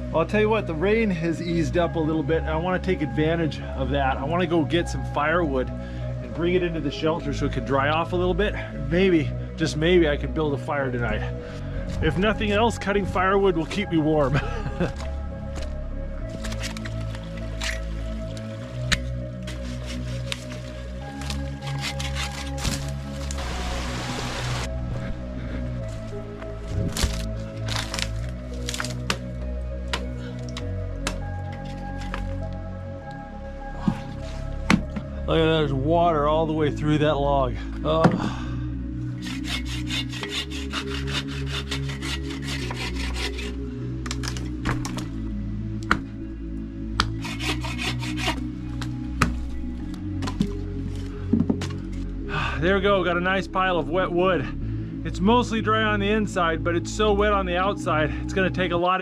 Well, I'll tell you what, the rain has eased up a little bit, and I want to take advantage of that. I want to go get some firewood and bring it into the shelter so it can dry off a little bit. Maybe, just maybe, I could build a fire tonight. If nothing else, cutting firewood will keep me warm. Look at that, there's water all the way through that log. Oh. There we go, got a nice pile of wet wood. It's mostly dry on the inside, but it's so wet on the outside, it's gonna take a lot of